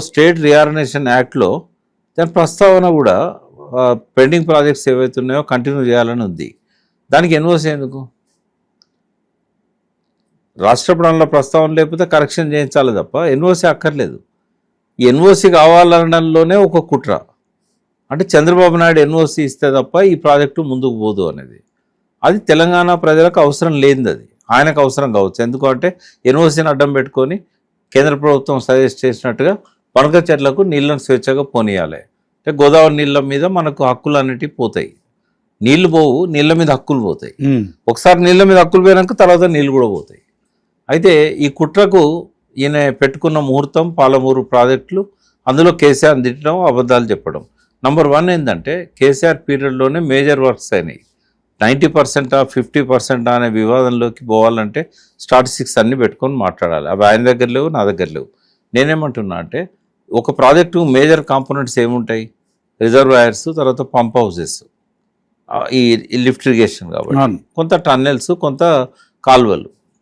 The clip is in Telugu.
స్టేట్ రీఆర్గనైజేషన్ యాక్ట్లో దాని ప్రస్తావన కూడా పెండింగ్ ప్రాజెక్ట్స్ ఏవైతే ఉన్నాయో కంటిన్యూ చేయాలని ఉంది. దానికి ఎన్ఓసి ఎందుకు? రాష్ట్ర ప్రణాళిక ప్రస్తావన లేకపోతే కరెక్షన్ చేయించాలి తప్ప ఎన్ఓసి అక్కర్లేదు. ఈ ఎన్ఓసి కావాలనడంలోనే ఒక కుట్ర. అంటే చంద్రబాబు నాయుడు ఎన్ఓసి ఇస్తే తప్ప ఈ ప్రాజెక్టు ముందుకు పోదు అనేది. అది తెలంగాణ ప్రజలకు అవసరం లేనిది, అది ఆయనకు అవసరం కావచ్చు. ఎందుకంటే ఎన్ఓసిని అడ్డం పెట్టుకొని కేంద్ర ప్రభుత్వం సజెస్ట్ చేసినట్టుగా పనక చెట్లకు నీళ్ళను స్వేచ్ఛగా పోనీయాలి. అంటే గోదావరి నీళ్ళ మీద మనకు హక్కులు అన్నిటివి పోతాయి. నీళ్లు పోవు, నీళ్ళ మీద హక్కులు పోతాయి. ఒకసారి నీళ్ళ మీద హక్కులు పోయినాక తర్వాత నీళ్ళు కూడా పోతాయి. అయితే ఈ కుట్రకు ఈయన పెట్టుకున్న ముహూర్తం పాలమూరు ప్రాజెక్టులు, అందులో కేసీఆర్ తిట్టడం, అబద్ధాలు చెప్పడం. నంబర్ 1 ఏంటంటే కేసీఆర్ పీరియడ్లోనే మేజర్ వర్క్స్ అయినాయి. 90% 50% అనే వివాదంలోకి పోవాలంటే స్టాటిస్టిక్స్ అన్ని పెట్టుకొని మాట్లాడాలి. అవి ఆయన దగ్గర లేవు, నా దగ్గర లేవు. నేనేమంటున్నా అంటే ఒక ప్రాజెక్టు మేజర్ కాంపోనెంట్స్ ఏముంటాయి? రిజర్వాయర్స్, తర్వాత పంప్ హౌసెస్, ఈ లిఫ్ట్ ఇరిగేషన్ కాబట్టి కొంత టన్నెల్స్, కొంత కాలువలు,